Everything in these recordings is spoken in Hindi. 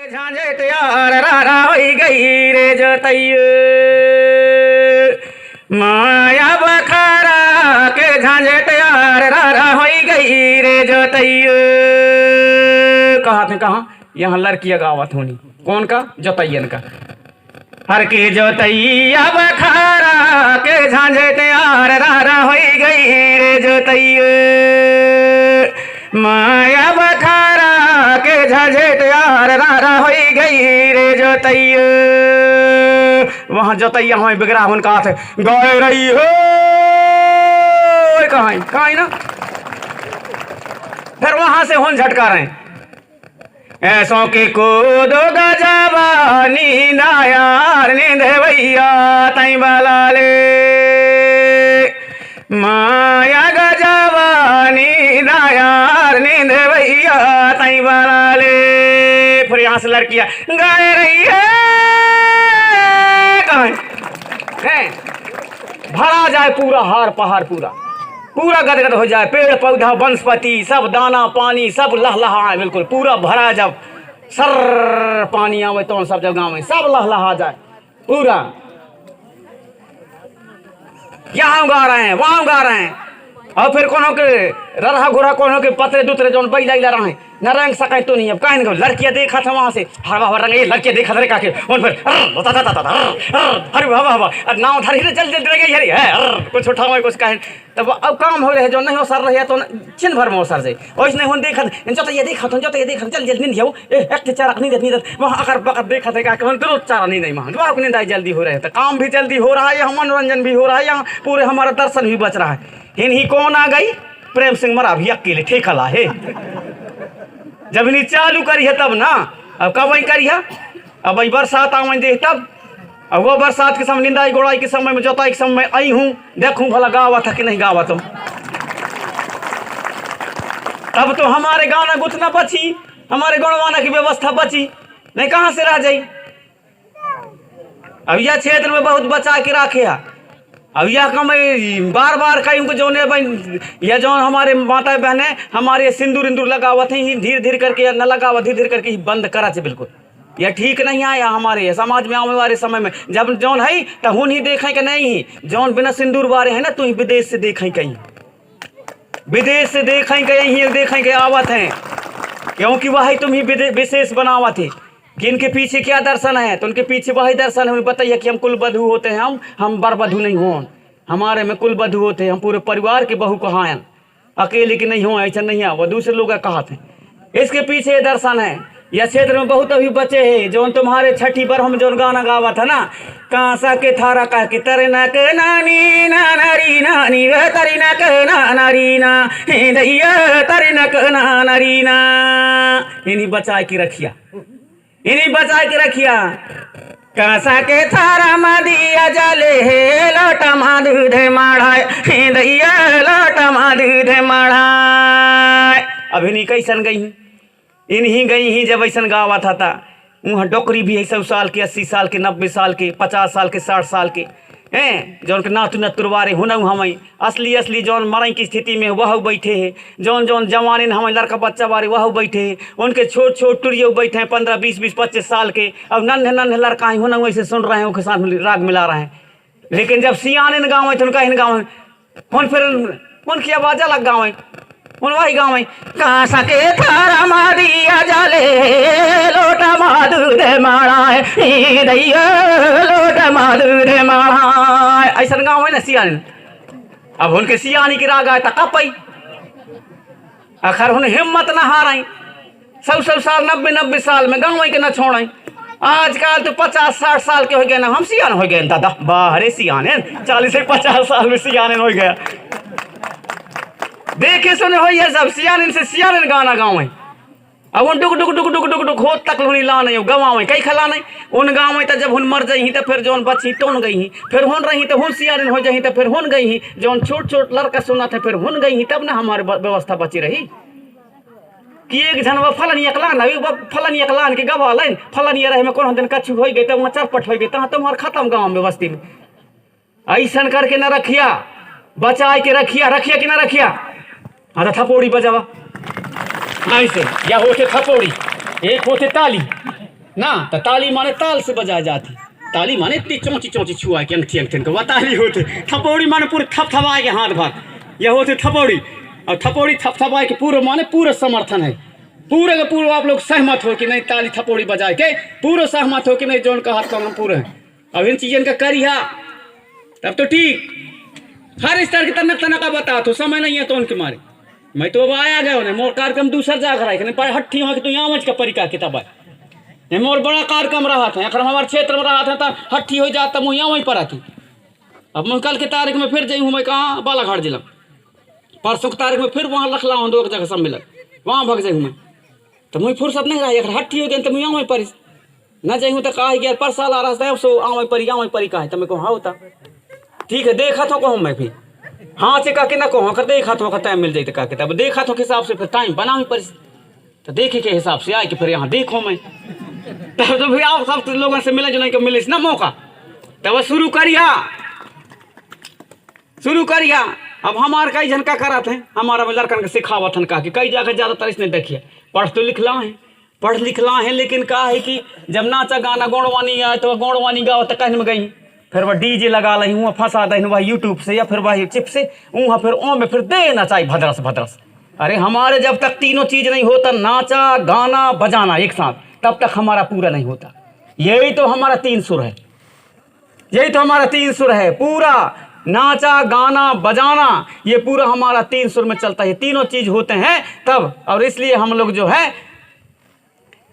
झांझट यार रारा होई गई रे जोतैय माया बखारा के झांझट यार रारा होई गई रे जोतैय। कहा थे कहा यहाँ लड़कियां गावत होनी कौन का जोतैयन का हर के जोतैया बखारा के झांझट यार रारा होई गई रे जोतैय माया बखारा के झांझट यार रारा होई गई रे जोतैय। वहां जोतैया हमें बिगड़ा हुन कहा थे गाय रही हो कहाँ कहाँ ना फिर वहां से हुन झटका रहे ऐसों के कूदो गजबानी ना यार नींद भैया तई बाला ले माया गजबानी ना यार नींद भैया तई बाला ले। फिर यहाँ से लड़कियां गाय रही है कहाँ भरा जाए पूरा हार पहाड़ पूरा पूरा गदगद हो जाए पेड़ पौधा वनस्पति सब दाना पानी सब लहलहा बिल्कुल पूरा भरा जब सर पानी आवे तो सब जगह में सब लहलहा जाए पूरा। यहाँ गा रहे हैं वहाँ गा रहे हैं और फिर कोनो के रहा घोड़ा कोनो के पतरे दूसरे जो बैल ला रहे हैं न रंग सके तो नहीं अब कहीं नहीं लड़कियां देखा था वहां से हवा हवा रंग लड़कियां देखा था काके उन फिर अरे हवा हवा नाव धरी रे जल्दी जल्दी गई है कुछ उठाओ कुछ कहे तब अब काम हो रहे जो नहीं हो सर रहे तो चिन भर में सर से ओइस नहीं होन देखा जो ये देखा तो जो ये देखा जल्दी जल्दी नहीं हो एक चारा नहीं देनी वहां अगर बकर देखा था काके तो चारा नहीं मान जो अपनी दाई जल्दी हो रहे तो काम भी जल्दी हो रहा है मनोरंजन भी हो रहा है यहाँ पूरे हमारा दर्शन भी बच रहा है। इन्हीं कौन आ गई प्रेम सिंह मरा भी अकेले ठेकला है जब इन्हीं चालू करी है तब ना अब कब वही करी है अब वही बरसात आ दे तब अब वो बरसात के समय निंदाई गोड़ाई के समय में जोताई के समय में आई हूँ देखूँ भला गावा था कि नहीं गावा तो तब तो हमारे गाना गुथना बची हमारे गौड़वाना की व्यवस्था बची नहीं कहाँ से रह जाई। अब यह क्षेत्र में बहुत बचा के रखे है अब यह कम बार बार कहीं को जो यह जो हमारे माता बहने हमारे सिंदूर इंदूर लगावत ही धीरे धीरे करके न लगावत धीरे धीरे करके ही बंद करा चे बिल्कुल यह ठीक नहीं आया हमारे समाज में आने वाले समय में जब जौन है तो हुन ही देखें कि नहीं जौन बिना सिंदूर वाले है ना तू ही विदेश से देखें कहीं विदेश से देखें कहीं देखें के आवत हैं क्योंकि वही तुम ही विशेष बनावत थे कि इनके पीछे क्या दर्शन है तो उनके पीछे वही दर्शन है बताइए कि हम कुल बधू होते हैं हम बर बधू नहीं हो हमारे में कुल बधू होते हैं हम पूरे परिवार के बहू कहायन अकेले के नहीं हो ऐसा नहीं है वो दूसरे लोग कहा थे इसके पीछे दर्शन है। यह क्षेत्र में बहुत अभी बचे हैं जो तुम्हारे छठी पर हम जो गाना गावा था ना कांसा के थारा कह के तरे न के नानी ना नारी नानी वे तरी न के ना नारी ना हे दैया तरी न के ना नारी ना इन्हीं बचा के रखिया इन्हीं बचा के रखिया कांसा के थारा मादिया जले हे लोटा दूध माढ़ा हे दैया लोटा दूध माढ़ा। अब इन्हीं कैसन गई इन्हीं गई ही जब ऐसा गावा था वहाँ डोकरी भी है 100 साल के 80 साल के 90 साल के 50 साल के 60 साल के हैं जौन के नातु नतुरवारे हुन हम असली असली जौन मरई की स्थिति में वह बैठे है जौन जौन जवान हम लड़का बच्चा बारे वह बैठे है उनके छोट छोट टुरियो बैठे हैं 15 20 20 25 साल के अब नन्हे नन्हे लड़का ही हुन वैसे सुन रहे हैं उनके साथ राग मिला रहे हैं लेकिन जब सियान गाँव है तो उनका इन गाँव है फिर उनकी आवाज़ अलग गाँव है उन वही गाँव में कांसा के थारा मादिया जले लोटा दूध माड़ा है दैया लोटा दूध माड़ा ऐसा गाँव है ना सियान अब उनके सियानी की राग आए तक पई आखिर उन्हें हिम्मत न हाराई 100 साल 90 साल में गाँव के न छोड़ाई आजकल तो 50-60 साल के हो गए ना हम सियान हो गए दादा बाहरे सियान 40 से 50 साल में सियान हो गया देखे सुने हो ये सब सियान से सियान गाना गाँव है अब उन डुक डुक डुक डुक डुक डुक होत तक हुनी ला नहीं गवाँ में कई खला नहीं उन गाँव में तो जब हुन मर जाही तो फिर जौन बची टोन गई ही फिर हुन रही तो हुन सियान हो जाही तो फिर हुन गई ही जौन छोट छोट लड़का सुना था फिर हुन गई ही तब ना हमारी व्यवस्था बची रही कि एक जन वो फलन अकलान फलन अकलान के गवा लाइन फलन रहे में कौन दिन कछु हो गई तब वहाँ चरपट हो गई तहाँ तुम्हार खत्म गाँव में बस्ती में ऐसा करके न रखिया बचा के रखिया कि न रखिया हाँ थपोड़ी बजावा ऐसे या होते थपोड़ी एक होते ताली ना, तो ताली माने ताल से बजाई जाती। ताली माने इतनी चौंची चौंची छुआ के अंगठी अंगठी को ताली होते। थपौड़ी माने पूरे थपथपाए के हाथ भाग, यह होते थपौड़ी। और थपौड़ी थपथपाए के पूरे माने पूरा समर्थन है, पूरे के पूरे आप लोग सहमत हो कि नहीं ताली थपौड़ी बजाए के पूरे सहमत हो कि नहीं जोन का हाथ हम पूरे हैं। अब इन चीजन का करिया तब तो ठीक। हर इस तरह की तनक तनक का बता तो समय नहीं है तो उनके मारे मैं तो अब आया गया उन्हें मोर कार्यक्रम दूसरा जाग रहा है पर हट्ठी हो कि तो यहाँ मच का परिका किताब है मोर बड़ा कार्यक्रम रहा था अगर हमारे क्षेत्र में रहा था तो हट्ठी हो जाता मुँह यहाँ वहीं पर आती। अब मैं कल की तारीख में फिर जाई हूँ मैं कहाँ बालाघाट जिला, परसों की तारीख में फिर वहाँ लखला हूँ 2 जगह सम्मेलन वहाँ भग जाऊँ मैं तो मुझे फुर्सत नहीं रही। अगर हट्ठी हो गई तो मैं यहाँ वहीं पर न जाऊँ तो कहा यार पर साल आ रहा था सो आँ वहीं परी कहा है तो मैं कहूँ हाँ होता ठीक है देखा तो कहूँ मैं फिर हाँ से कह के ना कहूँ अगर देखा तो टाइम मिल जाए तो कह के तब देखा तो के हिसाब से फिर टाइम बना ही पड़ी तो देखे के हिसाब से आए कि फिर यहाँ देखो मैं तब तो फिर आप सब लोगों से मिले जो नहीं मिले ना मौका तब शुरू करिया। अब हमारे कई झनका करा थे हमारा लड़कन के सिखावत हन कहा कि कई जगह ज़्यादातर इसने देखिए पढ़ लिखला है लेकिन कहा है कि जब नाचा गाना गौड़वानी आए तो गौड़वानी गाओ तो कहीं में गई फिर वह डीजे लगा ली वहाँ फंसा दही वह यूट्यूब से या फिर वही चिप से वहाँ फिर ओ में फिर देना चाहिए भद्रस। अरे हमारे जब तक तीनों चीज़ नहीं होता नाचा गाना बजाना एक साथ तब तक हमारा पूरा नहीं होता। यही तो हमारा 3 सुर है, यही तो हमारा 3 सुर है पूरा नाचा गाना बजाना ये पूरा हमारा 3 सुर में चलता है। तीनों चीज़ होते हैं तब और इसलिए हम लोग जो है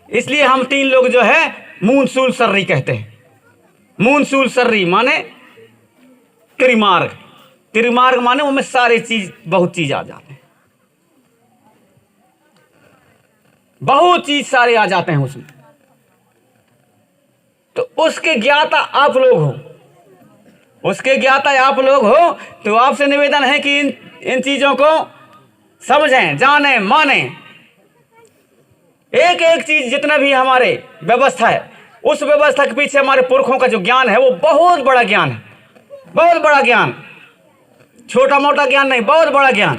इसलिए हम 3 लोग जो है मूनसूल सर्री कहते हैं। मूनसूल सर्री माने त्रिमार्ग माने उनमें सारे चीज बहुत चीज आ जाते हैं, बहुत चीज सारे आ जाते हैं उसमें। तो उसके ज्ञाता आप लोग हो, उसके ज्ञाता आप लोग हो तो आपसे निवेदन है कि इन चीजों को समझें जानें मानें। एक एक चीज जितना भी हमारे व्यवस्था है उस व्यवस्था के पीछे हमारे पुरखों का जो ज्ञान है वो बहुत बड़ा ज्ञान है, बहुत बड़ा ज्ञान, छोटा मोटा ज्ञान नहीं, बहुत बड़ा ज्ञान।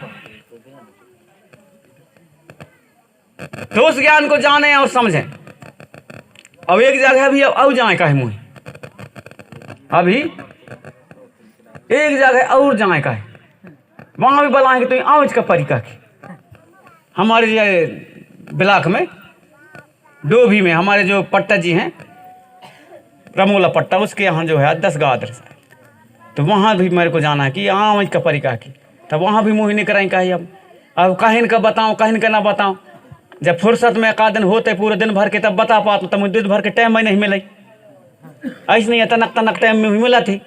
तो उस ज्ञान को जानें और समझें। अब एक जगह भी अब जाए का है मुँह, अभी एक जगह और जाए का है वहां भी बुलाएंगे तो आज का परिका की हमारे ब्लॉक में डोभी में हमारे जो पट्टा जी हैं रमोला पट्टा उसके यहाँ जो है 10 गाँव आदर्श है तो वहाँ भी मेरे को जाना है कि आज का परिका की तब वहाँ भी मुँह नहीं कराएं कहीं। अब कहीं का बताऊँ कहीं का ना बताऊँ, जब फुर्सत में एक दिन होते पूरे दिन भर के तब बता पाता तब मुझे दिन भर के टाइम में नहीं मिले, ऐसे नहीं तनक तनक टाइम में भी मिला थी।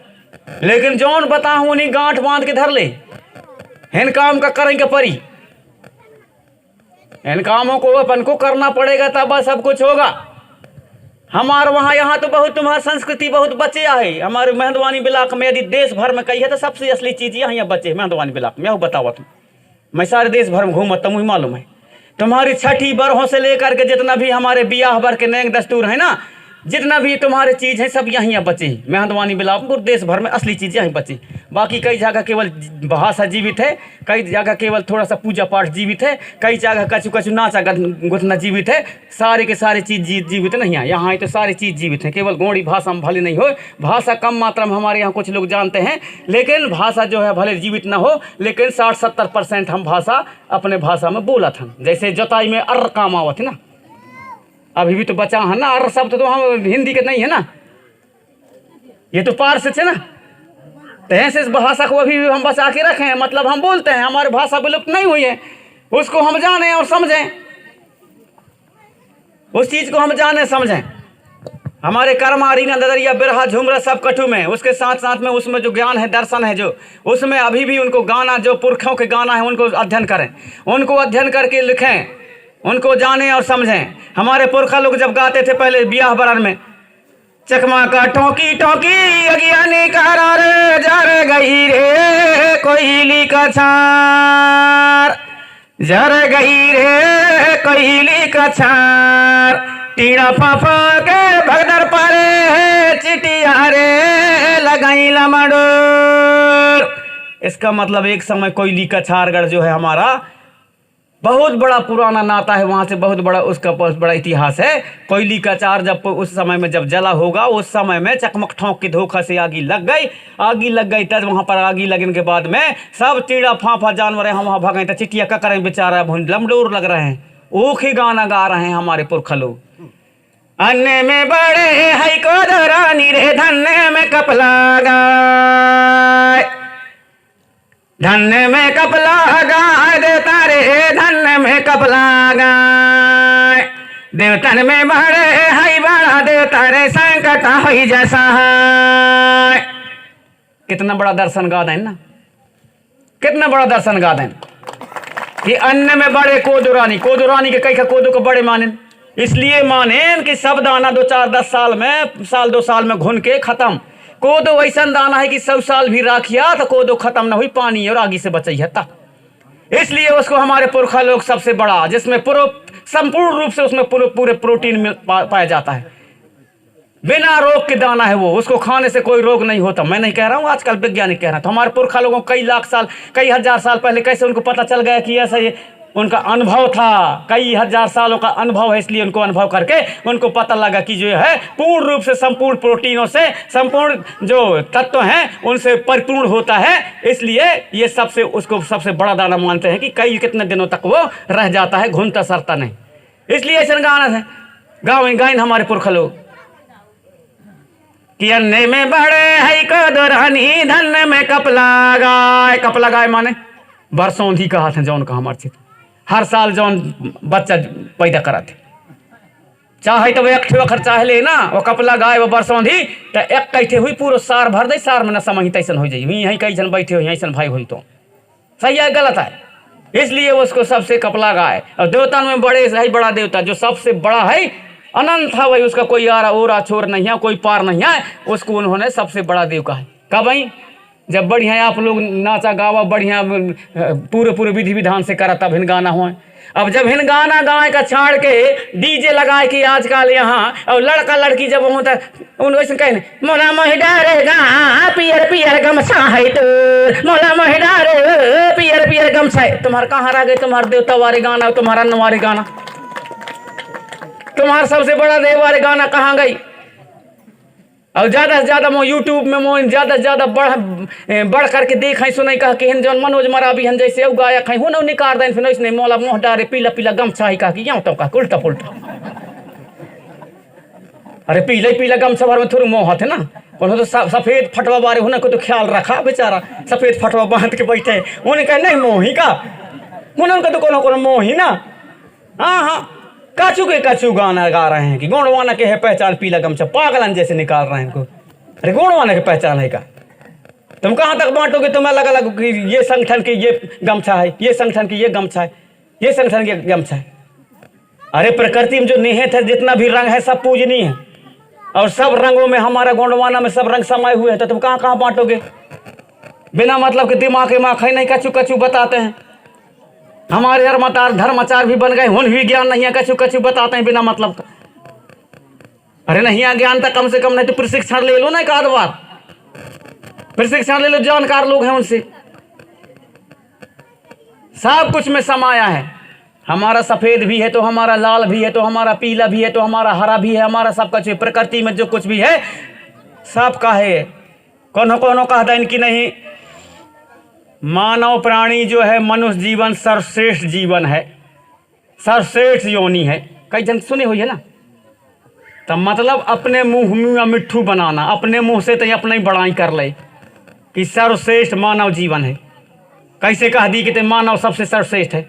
लेकिन जौन बताऊँ उन्हीं गांठ बांध के धर ले, इन काम का करेंगे परी, इन कामों को अपन को करना पड़ेगा तब सब कुछ होगा। हमारे वहाँ यहाँ तो बहुत तुम्हारी संस्कृति बहुत बचे है। हमारे मेहंदवानी ब्लॉक में यदि देश भर में कही है तो सबसे असली चीज़ यहाँ बचे मेहंदवानी ब्लॉक में। बताओ तुम, मैं सारे देश भर में घूमता मुझे मालूम है। तुम्हारी छठी बरहों से लेकर के जितना भी हमारे बियाह भर के नए दस्तूर है ना, जितना भी तुम्हारे चीज़ है सब यहाँ बची। मेहंदवानी ब्लॉक में देश भर में असली चीज़ यहाँ बची। बाकी कई जगह केवल भाषा जीवित है, कई जगह केवल थोड़ा सा पूजा पाठ जीवित है, कई जगह कछु कछु नाचा गुथना जीवित है। सारे के सारे चीज़ जीवित नहीं है यहाँ तो सारी चीज़ जीवित है। केवल गौड़ी भाषा में भले नहीं हो, भाषा कम मात्रा में हमारे यहाँ कुछ लोग जानते हैं, लेकिन भाषा जो है भले जीवित ना हो लेकिन 60-70% हम भाषा अपने भाषा में बोला था। जैसे जोताई में अर्र काम आवत है ना, अभी भी तो बचा है ना अर्र शब्द तो हम हिंदी के नहीं है ना, ये तो पार से ना। तो ऐसे इस भाषा को अभी भी हम बचा के रखे हैं, मतलब हम बोलते हैं, हमारी भाषा विलुप्त नहीं हुई है। उसको हम जानें और समझें, उस चीज़ को हम जानें समझें। हमारे कर्मा रीना ददरिया बिरहा झुमरा सब कटु में उसके साथ साथ में उसमें जो ज्ञान है दर्शन है जो उसमें अभी भी उनको गाना जो पुरखों के गाना है उनको अध्ययन करें, उनको अध्ययन करके लिखें, उनको जानें और समझें। हमारे पुरखा लोग जब गाते थे पहले ब्याह बरान में, चकमा का टोकी टोकी अज्ञानी करार जर गई रे कोयली का छार, जर गई रे कोयली का छार, टीड़ा पापा के भगदर पारे चिटिया रे लगाई लमडोर। इसका मतलब एक समय कोयली का छारगढ़ जो है हमारा बहुत बड़ा पुराना नाता है वहाँ से, बहुत बड़ा उसका बहुत बड़ा इतिहास है। कोयली का चार जब उस समय में जब जला होगा, उस समय में चकमक ठोंक के धोखा से आगी लग गई तब वहाँ पर आगी लगने के बाद में सब टीड़ा फांफा जानवर है, हम वहाँ भागे तो चिटिया का करें बेचारा लमडोर लग रहे हैं, ओखे गाना गा रहे हैं हमारे पुरखा लोग। अन्य में बड़े है को रानी रे धन्य में कपला गाय, धन्य में कपला गाय देवता रे धन्य में कपला गाय, देवतन में बड़े है बड़ा देवता रे संकट हो जैसा है। कितना बड़ा दर्शन गा दें ना, कितना बड़ा दर्शन गा दें कि अन्न में बड़े कोदो रानी के कई का कोदो को बड़े माने, इसलिए माने कि सब दाना 2-4-10 साल में, साल 2 साल में घुन के खत्म। कोदो वैसा दाना है कि 100 साल भी राखिया तो कोदो खत्म ना हुई, पानी और आगी से बचाई है, इसलिए उसको हमारे पुरखा लोग सबसे बड़ा, जिसमें संपूर्ण रूप से उसमें पूरे प्रोटीन पाया जाता है, बिना रोग के दाना है वो, उसको खाने से कोई रोग नहीं होता। मैं नहीं कह रहा हूँ, आजकल वैज्ञानिक कह रहा है। तो हमारे पुरखा लोगों कई लाख साल, कई हजार साल पहले कैसे उनको पता चल गया कि ऐसा ये उनका अनुभव था, कई हजार सालों का अनुभव है, इसलिए उनको अनुभव करके उनको पता लगा कि जो है पूर्ण रूप से संपूर्ण प्रोटीनों से, संपूर्ण जो तत्व हैं उनसे परिपूर्ण होता है, इसलिए ये सबसे उसको सबसे बड़ा दाना मानते हैं कि कई कितने दिनों तक वो रह जाता है, घूमता सरता नहीं। इसलिए ऐसा गाना है गाइन हमारे पुरखा लोग कि अन्य में बड़े है को रानी धन्य में कपला गाय। कपला गाय माने बरसौंधी का हाथ है जौन का हमारे क्षेत्र हर साल जौन बच्चा पैदा करा थे, चाहे तो वो एक ठेवा खर्चा है लेना, वो कपला गाय वो बरसौंधी तो एक कैठे हुई पूरा सार भर दे, सार में न समझ तैसन हो जाए, यहीं कई जन बैठे हो ऐसा भाई हुई तो सही है गलत है, इसलिए उसको सबसे कपला गाय। और देवता में बड़े है बड़ा देवता जो सबसे बड़ा है, अनंत है भाई, उसका कोई आरा ओरा छोर नहीं है, कोई पार नहीं है, उसको उन्होंने सबसे बड़ा देव कहा है। कब भाई जब बढ़िया आप लोग नाचा गावा बढ़िया पूरे विधि विधान से करा तब हिन गाना हुआ। अब जब हिन गाना गाय का छाड़ के डीजे लगाए कि आजकल यहाँ और लड़का लड़की जब होता उन वैसे कहे मोला मोहि डारेगा पियर पियर गमछा है तो मोला मोहि डारे पियर पियर गमछा है। तुम्हारा कहाँ रह गए तुम्हारे देवता वाले गाना, तुम्हारा नवारे गाना, तुम्हारा सबसे बड़ा देव वाले गाना कहाँ गई। और ज़्यादा से ज़्यादा मो यूट्यूब में मो ज़्यादा से ज़्यादा बढ़ करके देख सुनाई कहा कि हिन जौन मनोज मराबी हन जैसे उ गाया खाई हो निकाल दें फिर इसने मोला मोह डारे पीला पीला गमछा ही कहा कि यहाँ तो कहा उल्टा पुल्टा। अरे पीला पीला गमछा भर में थोड़ी मोह है ना, उन्होंने तो सफ़ेद फटवा बारे होने को तो ख्याल रखा बेचारा, सफ़ेद फटवा बांध के बैठे उन्हें कहे नहीं मोही का, उन्होंने तो कोनो मोह ही ना। हाँ हाँ काचू के काचू गाना गा रहे हैं कि गोंडवाना के है पहचान पीला गमछा, पागलन जैसे निकाल रहे हैं इनको। अरे गोंडवाना की पहचान है का, तुम कहाँ तक बांटोगे, तुम्हें अलग अलग कि ये संगठन की ये गमछा है, ये संगठन की ये गमछा है, ये संगठन की गमछा है। अरे प्रकृति में जो निहित है जितना भी रंग है सब पूजनीय है, और सब रंगों में हमारा गोंडवाना में सब रंग समाये हुए हैं, तो तुम कहाँ कहाँ बांटोगे। बिना मतलब के दिमाग के माखई नहीं कचू कचू बताते हैं। हमारे धर्माचार भी बन गए, हुन भी ज्ञान नहीं है, कछु कछु बताते हैं बिना मतलब का। अरे नहीं है ज्ञान तक कम से कम नहीं तो प्रशिक्षण ले लो ना, एक आध बार प्रशिक्षण ले लो, जानकार लोग हैं उनसे। सब कुछ में समाया है, हमारा सफेद भी है तो हमारा लाल भी है तो हमारा पीला भी है तो हमारा हरा भी है, हमारा सब कुछ प्रकृति में जो कुछ भी है सब का है। कौन कहता इनकी नहीं, मानव प्राणी जो है मनुष्य जीवन सर्वश्रेष्ठ जीवन है, सर्वश्रेष्ठ योनि है। कई जन सुने हुई है ना, तो मतलब अपने मुंह में मिट्ठू बनाना, अपने मुंह से तो अपने ही बड़ाई कर ले कि सर्वश्रेष्ठ मानव जीवन है। कैसे कह दी कि ते मानव सबसे सर्वश्रेष्ठ है,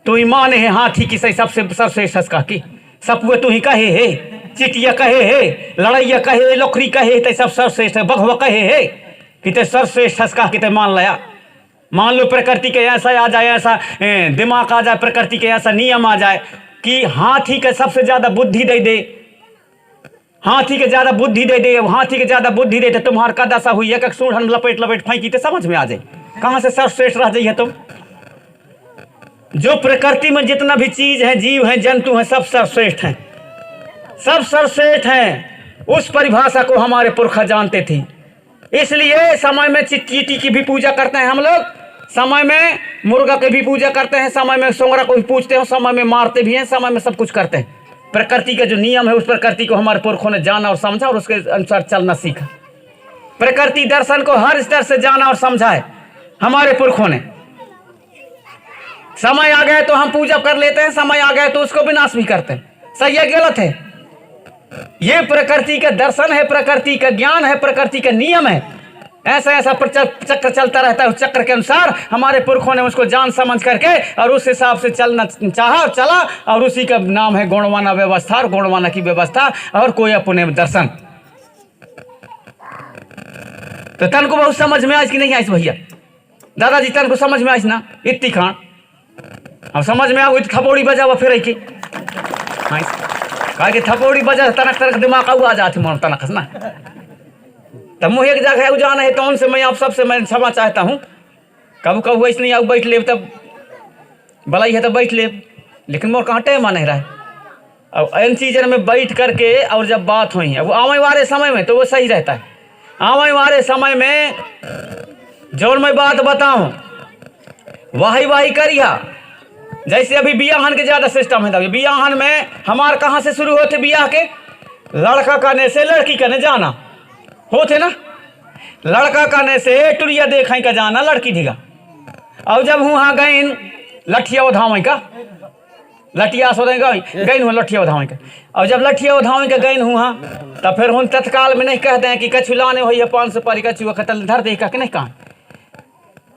तो ईमान है हाथी की सही सबसे सर्वश्रेष्ठ हंस की सब तू ही कहे है, चिटिया कहे है, लड़ैया कहे, लोखरी कहे ते सब सर्वश्रेष्ठ है, बघवा कहे है कि ते सर्वश्रेष्ठ हंस कि ते मान लिया। मान लो प्रकृति के ऐसा आ जाए, ऐसा दिमाग आ जाए, प्रकृति के ऐसा नियम आ जाए कि हाथी के सबसे ज्यादा बुद्धि दे दे, हाथी के ज्यादा बुद्धि दे दे, हाथी के ज्यादा बुद्धि दे, तो तुम्हारा का दशा हुई एक सूढ़ हम लपेट लपेट फेंकी तो समझ में आ जाए कहाँ से सर्वश्रेष्ठ रह जाइए तुम। जो प्रकृति में जितना भी चीज है, जीव है, जंतु है, सब सर्वश्रेष्ठ हैं, सब सर्वश्रेष्ठ हैं। उस परिभाषा को हमारे पुरखा जानते थे, इसलिए समय में चीटी की भी पूजा करते हैं हम लोग, समय में मुर्गा की भी पूजा करते हैं, समय में सोंगरा को भी पूजते हैं, समय में मारते भी हैं, समय में सब कुछ करते हैं। प्रकृति का जो नियम है उस प्रकृति को हमारे पुरखों ने जाना और समझा और उसके अनुसार चलना सीखा। प्रकृति दर्शन को हर स्तर से जाना और समझा है हमारे पुरखों ने। समय आ गया तो हम पूजा कर लेते हैं, समय आ गया तो उसको विनाश भी करते हैं। सही है गलत है? ये प्रकृति का दर्शन है, प्रकृति का ज्ञान है, प्रकृति का नियम है। ऐसा ऐसा चक्र चलता रहता है। उस चक्र के अनुसार हमारे पुरखों ने उसको जान समझ करके और उस हिसाब से चलना चाहा और चला, और उसी का नाम है गौणवाना व्यवस्था और गौणवाना की व्यवस्था और कोई अपने दर्शन। तो तन को बहुत समझ में आज कि नहीं आई भैया? दादाजी तन को समझ में आई ना? इतनी खान अब समझ में आओ, थपोड़ी बजावा फिर की कहा कि थपोड़ी बजा तनक तनक दिमाग आ जाती मन तनक ना। तब मुझे एक जगह जाना है तो उनसे मैं आप सबसे मैं क्षमा चाहता हूँ। कब कब ऐसे नहीं आओ बैठ ले, तब भलाई है तो बैठ ले, लेकिन मोर कहाँ टाइम नहीं रहा है। अब इन चीज़ों में बैठ करके और जब बात हुई है वो आवे वाले समय में तो वो सही रहता है। आवे वाले समय में जो मैं बात बताऊँ वाही वाही करिया। जैसे अभी बियाहन के ज़्यादा सिस्टम है। बियाहन में हमारे कहाँ से शुरू होते बियाह के? लड़का करने से लड़की करने जाना होते ना। लड़का करने से टुरिया देखा का जाना लड़की ढिगा। और जब वहाँ गई लठिया उधावे का, लठिया सो गई हूँ लठिया उधावे का। और जब लठिया उधावे का गई हूँ तब फिर हम तत्काल में नहीं कहते हैं कि कछु लाने हो 500 सुपारी कछु खतल धर दे का कि नहीं कहा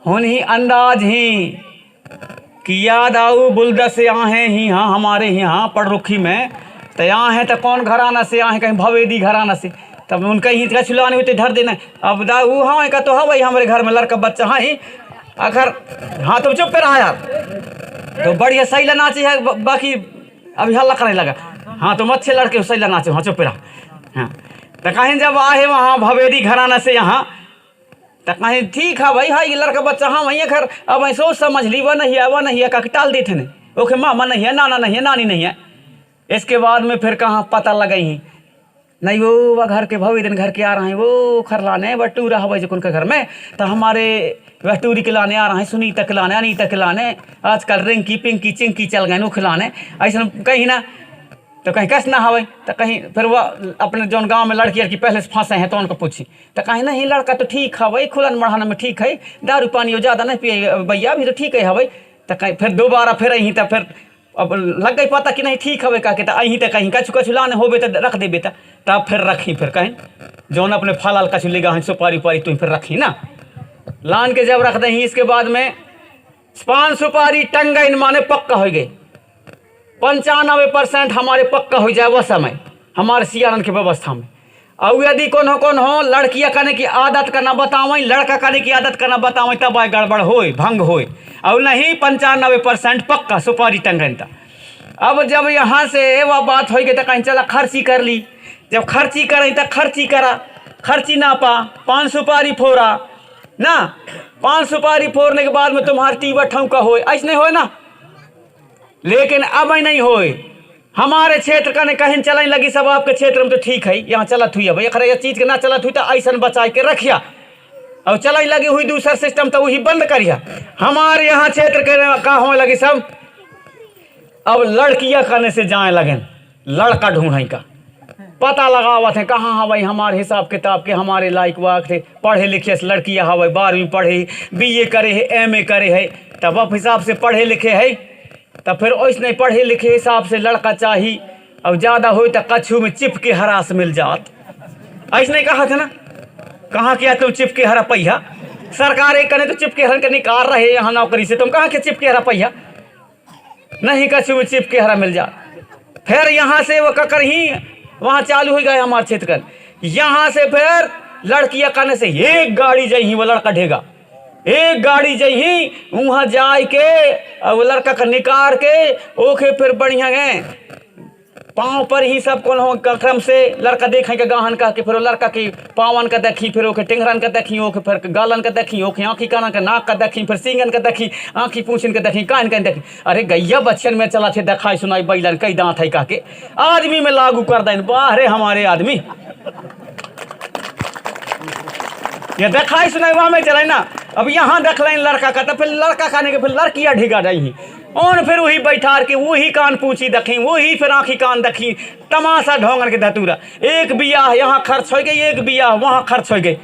हुन ही अंदाज ही कि याद आऊ बुलद से आहे ही हाँ हमारे यहाँ पड़रुखी में तो यहाँ है तो कौन घराना से यहाँ कहीं भवेदी घराना से। तब उनका ही कछु लाने होते धर देना। अब दाऊ हाँ का तो हाँ भाई हमारे घर में लड़का बच्चा हाँ ही अगर हाँ तुम चुप पे रहा यार तो बढ़िया सही लना चाहिए। बाकी अभी हल्ला करने लगा। हाँ तुम अच्छे लड़के हो सही लना चाहिए। हाँ चुप पे रहा। हाँ तो कहीं जब आए वहाँ भवेदी घराना से यहाँ तो कहीं ठीक है भाई हाँ ये लड़का बच्चा हाँ वहीं घर। अब ऐसे सोच समझ ली वह नहीं है का टाल देते ने ओके मामा नहीं है नाना नहीं है नानी नहीं है। इसके बाद में फिर कहाँ पता लगाई ही नहीं वो घर के भवे दिन घर के आ रहे हैं वो खरलाने बटूरा हवा जो उनके घर में तो हमारे बटूरी के लाने आ रहे हैं सुनीता के लाने अनीता के लाने आजकल रिंकी पिंकी चिंकी चल गए वो खिलाने ऐसा कहीं ना तो कहीं कस ना हवे तो कहीं फिर वह अपने जो गांव में लड़की लड़की पहले से फंसे हैं तो उनको पूछी तो कहीं नहीं लड़का तो ठीक है भाई खुलन बढ़ाने में ठीक है दारू पानी वो ज़्यादा नहीं पिए भैया भी तो ठीक है भाई। तो कहीं फिर दोबारा फिर अहीं तो फिर अब लग गई पता कि नहीं ठीक हवे का तो अहीं तो कहीं कछु कछु लाने होबे तो रख देबे तब फिर रखी फिर कहीं जौन अपने फलाल कछु लेगा हैं सुपारी उपारी तुम फिर रखी ना लान के जब रख दही। इसके बाद में 5 सुपारी टंगन माने पक्का हो गए 95% हमारे पक्का हो जाए वह समय हमारे सियारन की व्यवस्था में। और यदि कौन हो लड़कियाँ करने की आदत करना बतावें लड़का करने की आदत करना बतावें तब आए गड़बड़ होए भंग होए और नहीं 95% पक्का सुपारी टंगन था। अब जब यहाँ से वह बात हो गई तो कहीं चला खर्ची कर ली। जब खर्ची करें तो खर्ची करा खर्ची ना पा 5 सुपारी फोड़ा ना 5 सुपारी फोड़ने के बाद में तुम्हारी टीबा ठौका होए ऐसे नहीं होए ना। लेकिन अब नहीं होए हमारे क्षेत्र का कहीं चलने लगी सब आपके क्षेत्र में तो ठीक है यहाँ चलत हुई है भाई अगर यह चीज़ के ना चलत हुई तो ऐसा बचा के रखिया और चलने लगी हुई दूसरा सिस्टम तो वही बंद करिया। हमारे यहाँ क्षेत्र के का होने लगी सब अब लड़कियाँ करने से जाए लगन लड़का ढूंढे का पता लगावत है कहाँ हाँ भाई हमारे हिसाब किताब के हमारे लायक वाक थे पढ़े लिखे से लड़कियाँ हाँ भाई 12वीं पढ़े BA करे है MA करे है तब अब हिसाब से पढ़े लिखे है तब फिर वैसे नहीं पढ़े लिखे हिसाब से लड़का चाहिए और ज़्यादा हो तो कछु में चिप के हरास मिल जात ऐसे नहीं कहा था ना कहाँ किया तुम चिप के हरा पहिया सरकार एक करे तो चिप के हर निकाल रहे यहाँ नौकरी से तुम कहाँ के चिप के हरा पहिया नहीं कछु में चिप के हरा मिल जात। फिर यहाँ से वो ककर ही वहाँ चालू हो गए हमारे क्षेत्र का यहाँ से फिर लड़कियाँ करने से एक गाड़ी जाही वो लड़का ढेगा एक गाड़ी जाही वहाँ जाए के और वो लड़का का निकाल के ओके फिर बढ़िया है पाँव पर ही सब कौन हो क्रम से लड़का देखे के गाहन का के फिर वो लड़का की पावन का देखी फिर ओके टेंगरन का देखी ओके फिर गालन का देखी ओके आँखी काना का नाक का देखी फिर सींगन का देखी आँखी पूछन का देखी कान का देखी अरे गैया बच्चन में चला थे दिखाई सुनाई बैलन कई दांत है का के आदमी में लागू कर दें वाह रे हमारे आदमी ये दिखाई सुनाई वहाँ में चलाए ना अब यहाँ देख लें लड़का का, तो फिर लड़का खाने के फिर लड़कियाँ ढिगा रही और फिर वही बैठार के वही कान पूछी देखी, वही फिर आँखी कान देखी, तमाशा ढोंगन के धतूरा। एक बियाह यहाँ खर्च हो गई, एक बियाह वहाँ खर्च हो गई,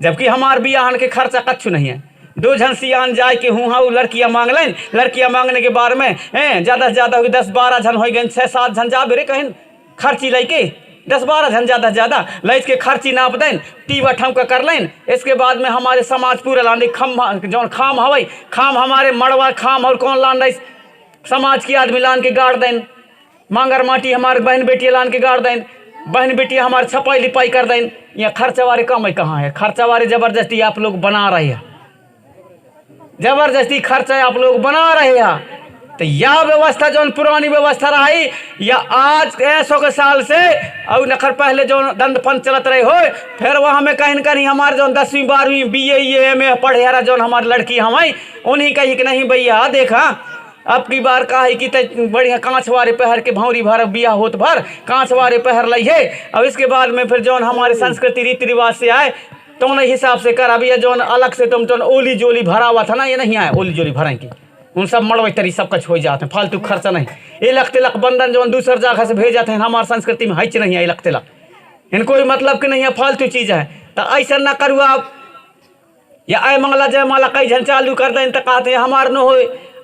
जबकि हमार बियाहन के खर्चा कच्छु नहीं है। दो झन सियान जाए के हूँ हाँ लड़कियाँ मांग लें, लड़कियाँ मांगने के बारे में ज़्यादा से ज़्यादा हो गई 10-12 झन हो गए, 6-7 झन जा बेरे कहीं खर्ची लेके 10-12 झन ज़्यादा से ज़्यादा लैस के खर्ची नाप दें, टीवा ठमका कर लें। इसके बाद में हमारे समाज पूरा लाने जौन खाम हवई खाम हमारे मड़वा खाम और कौन लान रही समाज की आदमी लान के गाड़ दें, मांगर माटी हमारे बहन बेटियाँ लान के गाड़ दें, बहन बेटियाँ हमारे छपाई लिपाई कर दें। यहाँ खर्चा वाले कम है कहाँ है, खर्चा वाले ज़बरदस्ती आप लोग बना रहे हैं, जबरदस्ती खर्चा आप लोग बना रहे हैं। तो यह व्यवस्था जो पुरानी व्यवस्था रही या आज 100 साल से और नखर पहले जो दंड पंच चलत रहे हो, फिर वह हमें कहीं न कहीं हमारे जो 10वीं 12वीं BA MA पढ़े रहा जो हमारी लड़की हमें उन्हीं कही कि नहीं भैया देखा अब की बार का है कि बढ़िया कांच वारे पहर के भौरी भर बिया होत भर कांच वारे पहर लई है। अब इसके बाद में फिर जो हमारे संस्कृति रीति रिवाज से आए तो उन्हें हिसाब से कर। अभी जो अलग से तुम ओली जोली भरा हुआ था ना, ये नहीं आए ओली जोली भरेंगे, उन सब मड़वे तरी सब कुछ हो जाते हैं, फालतू खर्चा नहीं। ये लख तिलक बंधन जो दूसर जगह से भेज जाते हैं हमारे संस्कृति में हच नहीं है, लख तिलक इनको कोई मतलब कि नहीं है, फालतू चीज़ है। तो ऐसा ना करूँ आप या आय मंगला जय माला कई झन चालू कर दें तो कहते हैं हमार न हो,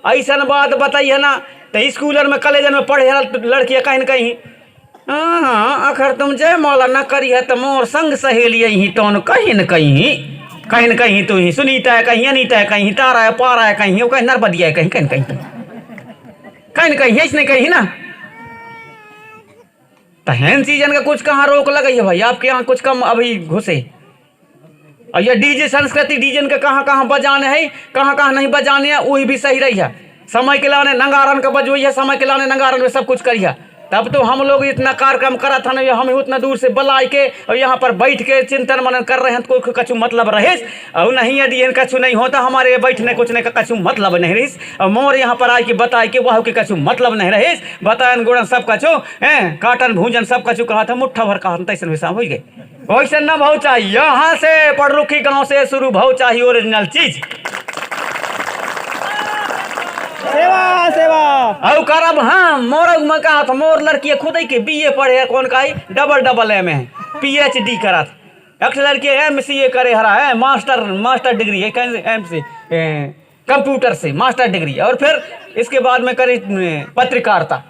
ऐसा बात बताइए ना। तो स्कूल में कॉलेजन में पढ़े लड़कियाँ कहीं न कहीं हाँ अखर तुम जय माला न करी है तो मोर संग सहेली ही तो कहीं न कहीं तो ही सुनीता है, कहीं अनीता है, कहीं तारा है, पारा है, कहीं कहीं नरबदिया है, कहीं ऐसे कहीं ना। तो हैन सीजन का कुछ कहाँ रोक लगी है भाई, आपके यहाँ कुछ कम अभी घुसे। और ये डीजे संस्कृति डीजे के कहाँ बजाने हैं, कहाँ नहीं बजाने हैं, वही भी सही रही है। समय के लाने नंगारन का बजवई है, समय के लाने नंगारन में सब कुछ करिए। तब तो हम लोग इतना कार्यक्रम करा था ना, हम उतना दूर से बुलाए के और यहाँ पर बैठ के चिंतन मनन कर रहे हैं तो कोई कछु मतलब रहे और नहीं। यदि कछु नहीं होता हमारे बैठने कुछ नहीं का कछु मतलब नहीं रही और मोर यहाँ पर आए के बताए के वह के कछु मतलब नहीं रहे, बतायन गुड़न सब कछु काटन भूजन सब कछु कहा था मुट्ठा भर कहा तैसन हिसाब हो गए। वैसे न भाव चाहिए, यहाँ से पड़रुखी गाँव से शुरू भाव चाहिए ओरिजिनल चीज सेवा सेवा औ करब। हाँ मोर में कहा था मोर लड़की खुद ही के BA पढ़े है, कौन का डबल MA है, PhD करा था। एक लड़की MCA करे हरा है, मास्टर डिग्री है MC कंप्यूटर से मास्टर डिग्री, और फिर इसके बाद में करे पत्रकारिता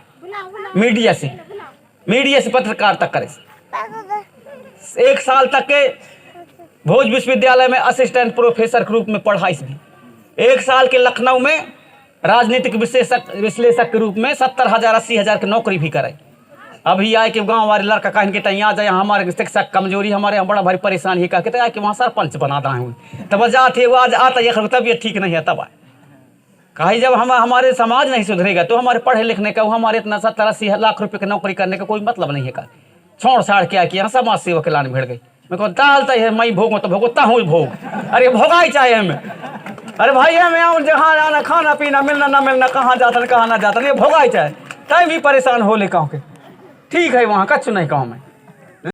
मीडिया से पत्रकारिता करे। 1 साल तक के भोज विश्वविद्यालय में असिस्टेंट प्रोफेसर के रूप में पढ़ाई भी। 1 साल के लखनऊ में राजनीतिक विश्लेषक के रूप में 70,000-80,000 की नौकरी भी करे। अभी आए कि गांव वाले लड़का कहीं के तैयार जाए हमारे शिक्षक कमजोरी हमारे यहाँ बड़ा भारी परेशानी है कह के कि वहाँ सरपंच बना रहा हूँ। तब जाते वो आज आता ये तबीयत ठीक नहीं है, तब कहीं जब हमारे समाज नहीं सुधरेगा तो हमारे पढ़े लिखने का हमारे इतना 70-80 लाख रुपये की नौकरी करने का कोई मतलब नहीं है। का छोड़ छाड़ के यहाँ समाज सेवा के लाने भिड़ गई। मैं कहूँ डालता है मैं भोगूँ तो भोगता हूँ भोग, अरे भोगा ही चाहे हमें। अरे भाई हमें और जहाँ जाना खाना पीना मिलना ना मिलना, कहाँ जाता कहाँ ना जाता, ये भोगा ही चाहे तय भी परेशान हो ले कहूँ के ठीक है वहाँ कच्छु नहीं कहूँ मैं।